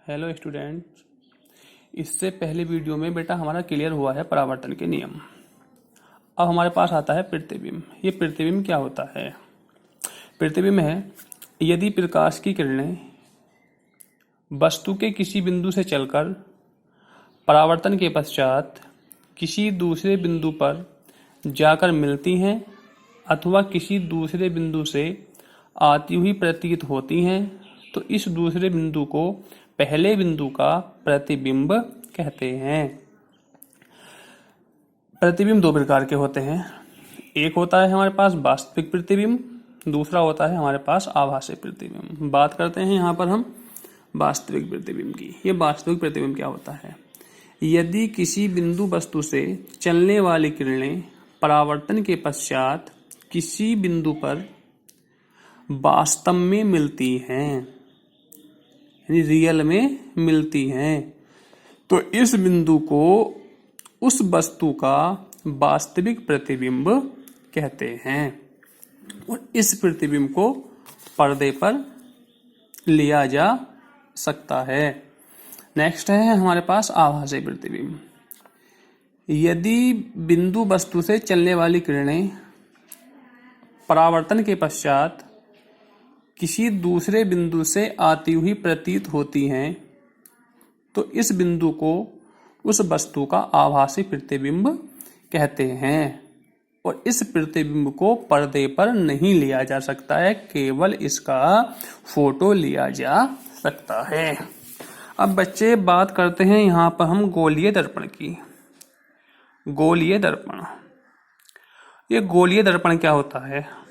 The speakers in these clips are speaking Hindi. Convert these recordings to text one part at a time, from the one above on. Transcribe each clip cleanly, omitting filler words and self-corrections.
Hello students. इससे पहले वीडियो में बेटा हमारा क्लियर हुआ है परावर्तन के नियम। अब हमारे पास आता है प्रतिबिंब। ये प्रतिबिंब क्या होता है? प्रतिबिंब है यदि प्रकाश की किरणें वस्तु के किसी बिंदु से चलकर परावर्तन के पश्चात किसी दूसरे बिंदु पर जाकर मिलती हैं अथवा किसी दूसरे बिंदु से आती हुई प्रतीत होती हैं, तो इस दूसरे बिंदु को पहले बिंदु का प्रतिबिंब कहते हैं। प्रतिबिंब दो प्रकार के होते हैं। एक होता है हमारे पास वास्तविक प्रतिबिंब, दूसरा होता है हमारे पास आभासी प्रतिबिंब। बात करते हैं यहाँ पर हम वास्तविक प्रतिबिंब की। ये वास्तविक प्रतिबिंब क्या होता है? यदि किसी बिंदु वस्तु से चलने वाली किरणें परावर्तन के पश्चात किसी बिंदु पर वास्तव में मिलती हैं, यानी रियल में मिलती हैं, तो इस बिंदु को उस वस्तु का वास्तविक प्रतिबिंब कहते हैं और इस प्रतिबिंब को पर्दे पर लिया जा सकता है। नेक्स्ट है हमारे पास आभासी प्रतिबिंब। यदि बिंदु वस्तु से चलने वाली किरणें परावर्तन के पश्चात किसी दूसरे बिंदु से आती हुई प्रतीत होती हैं, तो इस बिंदु को उस वस्तु का आभासी प्रतिबिंब कहते हैं और इस प्रतिबिंब को पर्दे पर नहीं लिया जा सकता है, केवल इसका फोटो लिया जा सकता है। अब बच्चे बात करते हैं यहाँ पर हम गोलीय दर्पण की। गोलीय दर्पण, ये गोलीय दर्पण क्या होता है?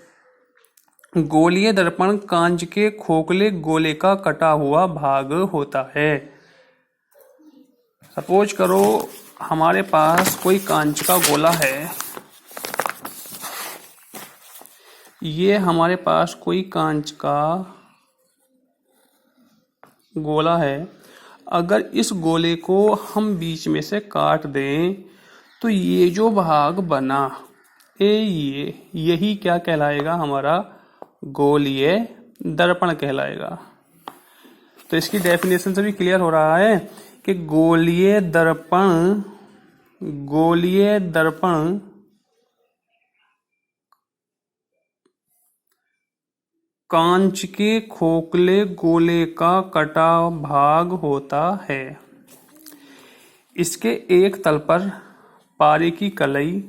गोलीय दर्पण कांच के खोखले गोले का कटा हुआ भाग होता है। सपोज करो हमारे पास कोई कांच का गोला है। ये हमारे पास कोई कांच का गोला है। अगर इस गोले को हम बीच में से काट दें तो ये जो भाग बना यही क्या कहलाएगा? हमारा गोलीय दर्पण कहलाएगा। तो इसकी डेफिनेशन से भी क्लियर हो रहा है कि गोलीय दर्पण कांच के खोखले गोले का कटा भाग होता है। इसके एक तल पर पारे की कलई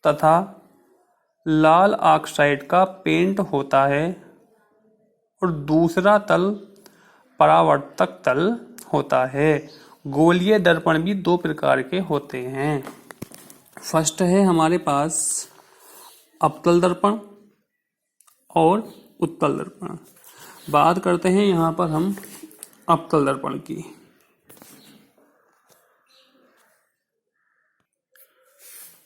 तथा लाल ऑक्साइड का पेंट होता है और दूसरा तल परावर्तक तल होता है। गोलीय दर्पण भी दो प्रकार के होते हैं। फर्स्ट है हमारे पास अवतल दर्पण और उत्तल दर्पण। बात करते हैं यहाँ पर हम अवतल दर्पण की।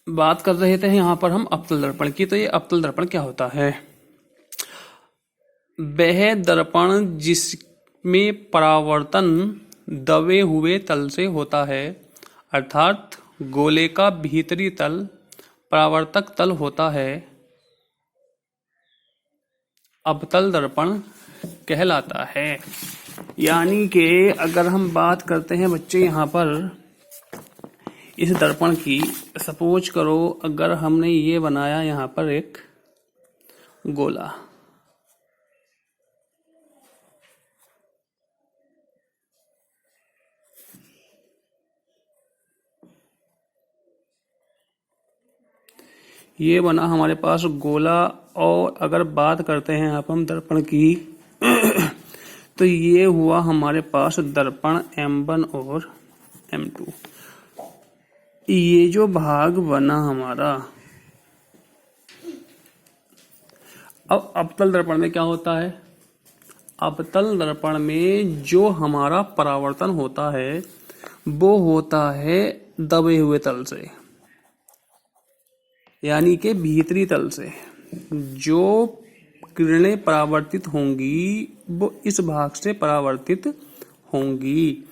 बात कर रहे थे यहाँ पर हम अवतल दर्पण की। तो ये अवतल दर्पण क्या होता है? वह दर्पण जिसमें परावर्तन दबे हुए तल से होता है, अर्थात गोले का भीतरी तल परावर्तक तल होता है, अवतल दर्पण कहलाता है। यानी कि अगर हम बात करते हैं बच्चे यहाँ पर इस दर्पण की, सपोज करो अगर हमने ये बनाया यहाँ पर एक गोला, ये बना हमारे पास गोला। और अगर बात करते हैं यहाँ पर हम दर्पण की तो ये हुआ हमारे पास दर्पण M1 और M2। ये जो भाग बना हमारा, अब अवतल दर्पण में क्या होता है? अवतल दर्पण में जो हमारा परावर्तन होता है वो होता है दबे हुए तल से, यानी कि भीतरी तल से। जो किरणें परावर्तित होंगी वो इस भाग से परावर्तित होंगी।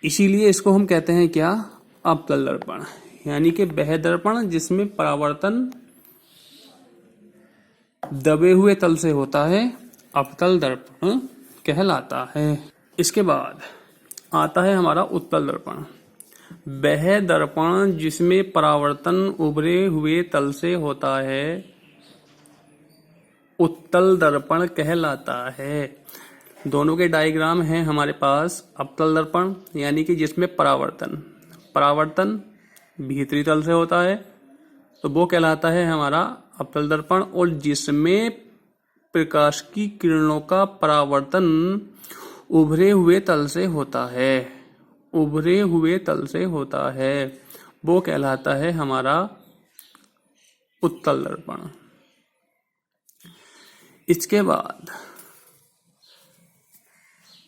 इसीलिए इसको हम कहते हैं क्या? अवतल दर्पण। यानी कि वह दर्पण जिसमें परावर्तन दबे हुए तल से होता है अवतल दर्पण कहलाता है। इसके बाद आता है हमारा उत्तल दर्पण। वह दर्पण जिसमें परावर्तन उभरे हुए तल से होता है उत्तल दर्पण कहलाता है। दोनों के डायग्राम हैं हमारे पास। अवतल दर्पण यानी कि जिसमें परावर्तन भीतरी तल से होता है तो वो कहलाता है हमारा अवतल दर्पण, और जिसमें प्रकाश की किरणों का परावर्तन उभरे हुए तल से होता है वो कहलाता है हमारा उत्तल दर्पण। इसके बाद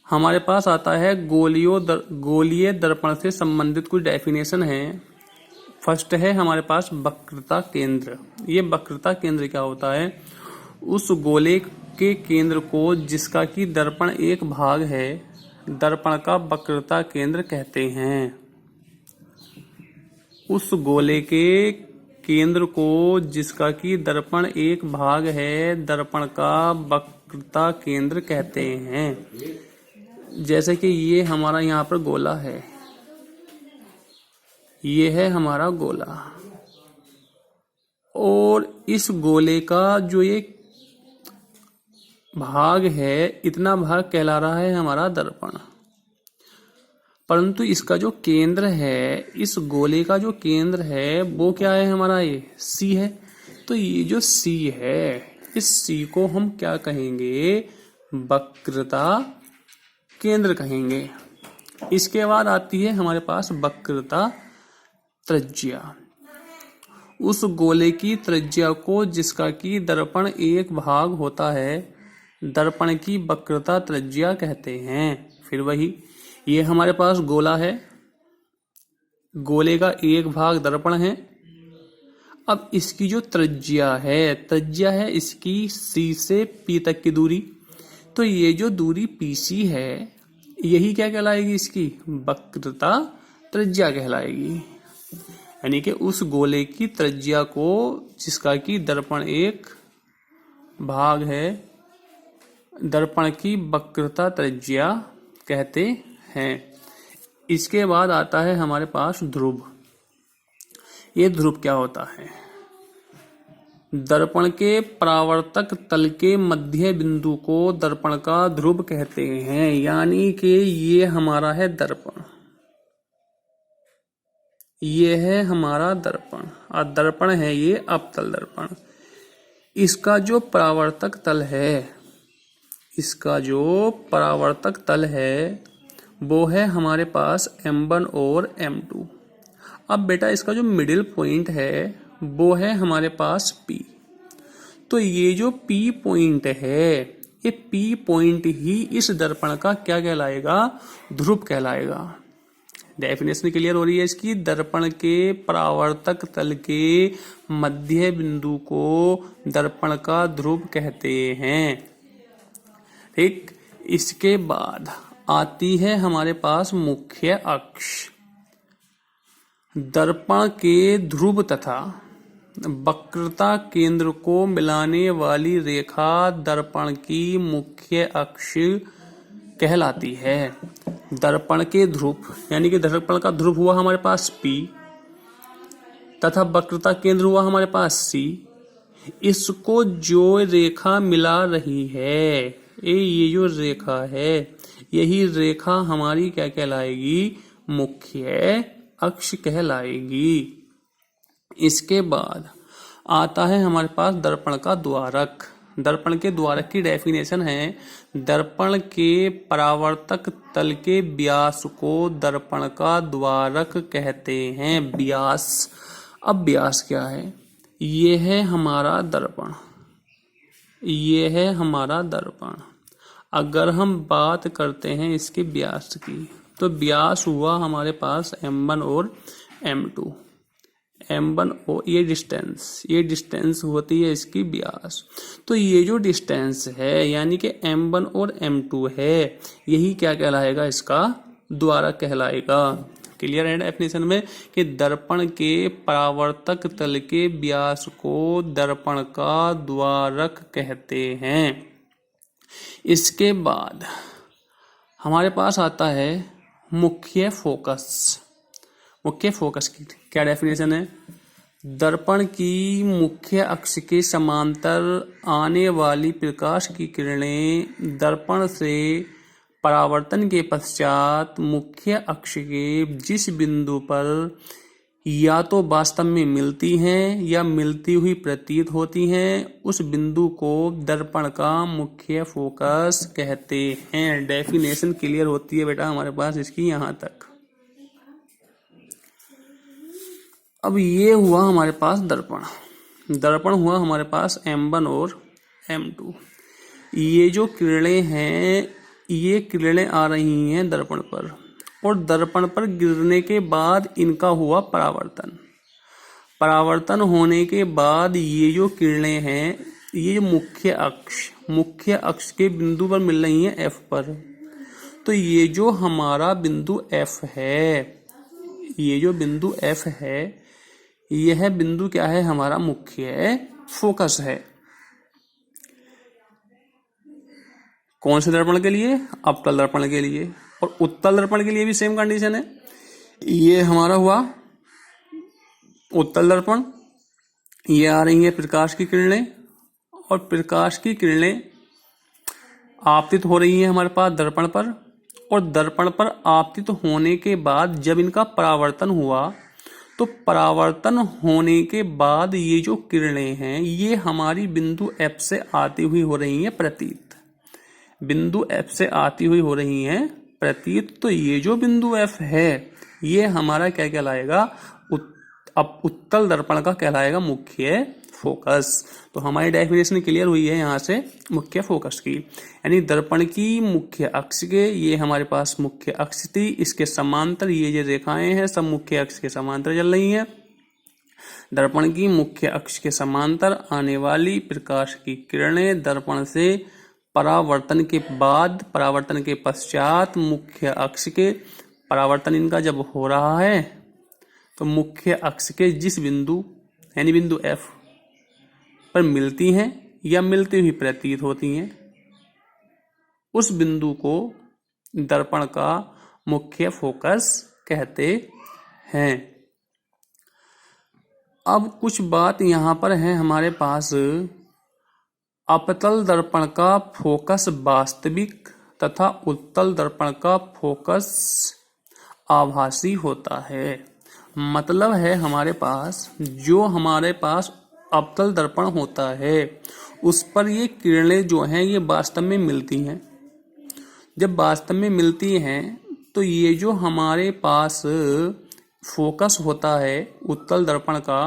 हमारे पास आता है गोलीय दर्पण से संबंधित कुछ डेफिनेशन है। फर्स्ट है हमारे पास वक्रता केंद्र। ये वक्रता केंद्र क्या होता है? उस गोले के केंद्र को जिसका कि दर्पण एक भाग है, दर्पण का वक्रता केंद्र कहते हैं। उस गोले के केंद्र को जिसका कि दर्पण एक भाग है, दर्पण का वक्रता केंद्र कहते हैं। जैसे कि ये हमारा यहाँ पर गोला है, ये है हमारा गोला, और इस गोले का जो ये भाग है, इतना भाग कहला रहा है हमारा दर्पण। परंतु इसका जो केंद्र है, इस गोले का जो केंद्र है वो क्या है हमारा? ये सी है। तो ये जो सी है, इस सी को हम क्या कहेंगे? वक्रता केंद्र कहेंगे। इसके बाद आती है हमारे पास वक्रता त्रिज्या। उस गोले की त्रिज्या को जिसका कि दर्पण एक भाग होता है, दर्पण की वक्रता त्रिज्या कहते हैं। फिर वही, ये हमारे पास गोला है, गोले का एक भाग दर्पण है। अब इसकी जो त्रिज्या है इसकी सी से पी तक की दूरी। तो ये जो दूरी पीसी है, यही क्या कहलाएगी? इसकी वक्रता त्रिज्या कहलाएगी। यानी कि उस गोले की त्रिज्या को जिसका कि दर्पण एक भाग है, दर्पण की वक्रता त्रिज्या कहते हैं। इसके बाद आता है हमारे पास ध्रुव। ये ध्रुव क्या होता है? दर्पण के परावर्तक तल के मध्य बिंदु को दर्पण का ध्रुव कहते हैं। यानी कि ये हमारा है दर्पण, ये है हमारा दर्पण, और दर्पण है ये अवतल दर्पण। इसका जो परावर्तक तल है वो है हमारे पास M1 और M2। अब बेटा इसका जो मिडिल पॉइंट है वो है हमारे पास P। तो ये जो P पॉइंट है, ये P पॉइंट ही इस दर्पण का क्या कहलाएगा? ध्रुव कहलाएगा। डेफिनेशन क्लियर हो रही है इसकी? दर्पण के परावर्तक तल के मध्य बिंदु को दर्पण का ध्रुव कहते हैं। ठीक। इसके बाद आती है हमारे पास मुख्य अक्ष। दर्पण के ध्रुव तथा वक्रता केंद्र को मिलाने वाली रेखा दर्पण की मुख्य अक्ष कहलाती है। दर्पण के ध्रुव यानी कि दर्पण का ध्रुव हुआ हमारे पास P तथा वक्रता केंद्र हुआ हमारे पास C। इसको जो रेखा मिला रही है, ये जो रेखा है, यही रेखा हमारी क्या कहलाएगी? मुख्य अक्ष कहलाएगी। इसके बाद आता है हमारे पास दर्पण का द्वारक। दर्पण के द्वारक की डेफिनेशन है, दर्पण के परावर्तक तल के व्यास को दर्पण का द्वारक कहते हैं। व्यास, अब व्यास क्या है? ये है हमारा दर्पण, ये है हमारा दर्पण। अगर हम बात करते हैं इसके व्यास की, तो व्यास हुआ हमारे पास M1 और M2। M1 और ये डिस्टेंस होती है इसकी व्यास। तो ये जो डिस्टेंस है यानी कि M1 और M2 है, यही क्या कहलाएगा? इसका द्वारक कहलाएगा। क्लियर है डेफिनेशन में कि दर्पण के परावर्तक तल के व्यास को दर्पण का द्वारक कहते हैं। इसके बाद हमारे पास आता है मुख्य फोकस। मुख्य फोकस की क्या डेफिनेशन है? दर्पण की मुख्य अक्ष के समांतर आने वाली प्रकाश की किरणें दर्पण से परावर्तन के पश्चात मुख्य अक्ष के जिस बिंदु पर या तो वास्तव में मिलती हैं या मिलती हुई प्रतीत होती हैं, उस बिंदु को दर्पण का मुख्य फोकस कहते हैं। डेफिनेशन क्लियर होती है बेटा हमारे पास इसकी यहाँ तक। अब ये हुआ हमारे पास दर्पण। दर्पण हुआ हमारे पास M1 और M2। ये जो किरणें हैं, ये किरणें आ रही हैं दर्पण पर, और दर्पण पर गिरने के बाद इनका हुआ परावर्तन। परावर्तन होने के बाद ये जो किरणें हैं, ये मुख्य अक्ष के बिंदु पर मिल रही हैं F पर। तो ये जो हमारा बिंदु F है, ये जो बिंदु F है, यह बिंदु क्या है? हमारा मुख्य फोकस है। कौन से दर्पण के लिए? अवतल दर्पण के लिए। और उत्तल दर्पण के लिए भी सेम कंडीशन है। ये हमारा हुआ उत्तल दर्पण। ये आ रही है प्रकाश की किरणें, और प्रकाश की किरणें आपतित हो रही हैं हमारे पास दर्पण पर, और दर्पण पर आपतित होने के बाद जब इनका परावर्तन हुआ, तो परावर्तन होने के बाद ये जो किरणें हैं, ये हमारी बिंदु F से आती हुई हो रही हैं प्रतीत। बिंदु F से आती हुई हो रही हैं प्रतीत। तो ये जो बिंदु F है, ये हमारा क्या कहलाएगा? अब उत्तल दर्पण का कहलाएगा मुख्य फोकस। तो हमारी डेफिनेशन क्लियर हुई है यहाँ से मुख्य फोकस की। यानी दर्पण की मुख्य अक्ष के, ये हमारे पास मुख्य अक्ष थी, इसके समांतर ये जो रेखाएं हैं सब मुख्य अक्ष के समांतर चल रही हैं। दर्पण की मुख्य अक्ष के समांतर आने वाली प्रकाश की किरणें दर्पण से परावर्तन के बाद, परावर्तन के पश्चात मुख्य अक्ष के, परावर्तन इनका जब हो रहा है तो मुख्य अक्ष के जिस बिंदु यानी बिंदु F पर मिलती हैं या मिलती हुई प्रतीत होती हैं, उस बिंदु को दर्पण का मुख्य फोकस कहते हैं। अब कुछ बात यहाँ पर है हमारे पास। अपतल दर्पण का फोकस वास्तविक तथा उत्तल दर्पण का फोकस आभासी होता है। मतलब है हमारे पास जो हमारे पास अवतल दर्पण होता है, उस पर ये किरणें जो हैं ये वास्तव में मिलती हैं। जब वास्तव में मिलती हैं तो ये जो हमारे पास फोकस होता है अवतल दर्पण का,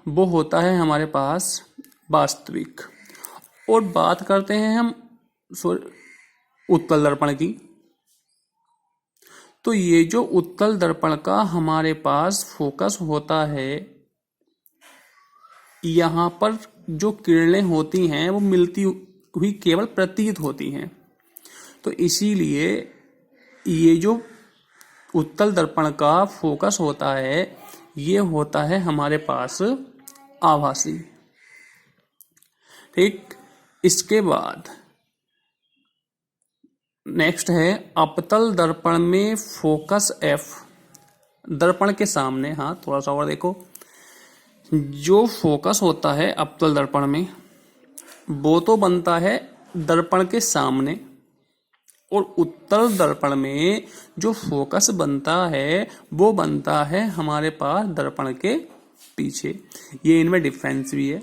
वो होता है हमारे पास वास्तविक। और बात करते हैं हम उत्तल दर्पण की। तो ये जो उत्तल दर्पण का हमारे पास फोकस होता है, यहाँ पर जो किरणें होती हैं वो मिलती हुई केवल प्रतीत होती हैं। तो इसीलिए ये जो उत्तल दर्पण का फोकस होता है, ये होता है हमारे पास आभासी। ठीक, इसके बाद नेक्स्ट है अपतल दर्पण में फोकस F दर्पण के सामने। हाँ, थोड़ा सा और देखो, जो फोकस होता है अपतल दर्पण में वो तो बनता है दर्पण के सामने, और उत्तल दर्पण में जो फोकस बनता है वो बनता है हमारे पास दर्पण के पीछे। ये इनमें डिफरेंस भी है।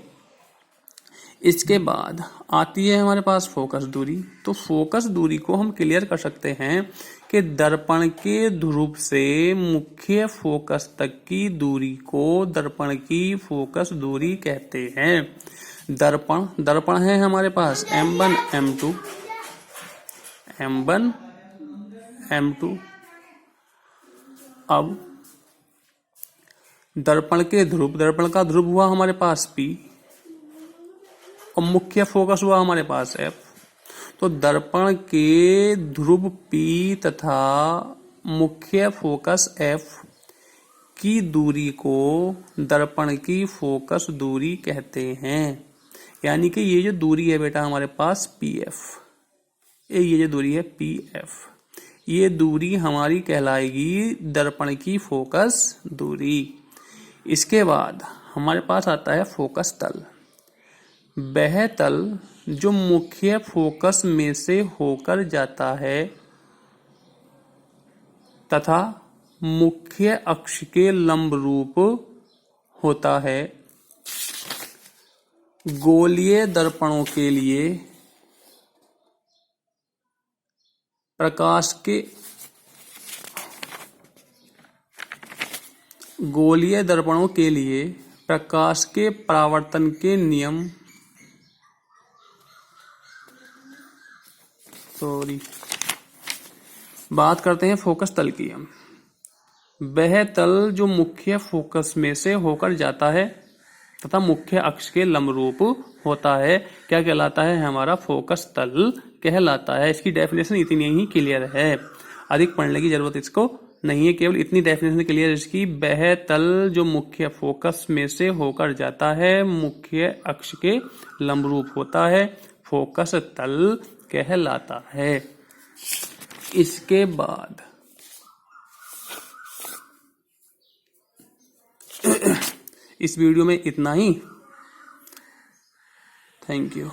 इसके बाद आती है हमारे पास फोकस दूरी। तो फोकस दूरी को हम क्लियर कर सकते हैं कि दर्पण के ध्रुव से मुख्य फोकस तक की दूरी को दर्पण की फोकस दूरी कहते हैं। दर्पण है हमारे पास M1 M2। अब दर्पण का ध्रुव हुआ हमारे पास P, और मुख्य फोकस हुआ हमारे पास F। तो दर्पण के ध्रुव P तथा मुख्य फोकस F की दूरी को दर्पण की फोकस दूरी कहते हैं। यानी कि ये जो दूरी है बेटा हमारे पास PF, ये जो दूरी है PF, ये दूरी हमारी कहलाएगी दर्पण की फोकस दूरी। इसके बाद हमारे पास आता है फोकस तल। वह तल जो मुख्य फोकस में से होकर जाता है तथा मुख्य अक्ष के लंबरूप होता है। गोलीय दर्पणों के लिए प्रकाश के गोलीय दर्पणों के लिए प्रकाश के परावर्तन के नियम बात करते हैं फोकस तल की हम। वह तल जो मुख्य फोकस में से होकर जाता है तथा मुख्य अक्ष के लंबरूप होता है, क्या कहलाता है? हमारा फोकस तल कहलाता है। इसकी डेफिनेशन इतनी ही क्लियर है, अधिक पढ़ने की जरूरत इसको नहीं है, केवल इतनी डेफिनेशन क्लियर है इसकी। वह तल जो मुख्य फोकस में से होकर जाता है, मुख्य अक्ष के लंबरूप होता है, फोकस तल कहलाता है। इसके बाद इस वीडियो में इतना ही। Thank you.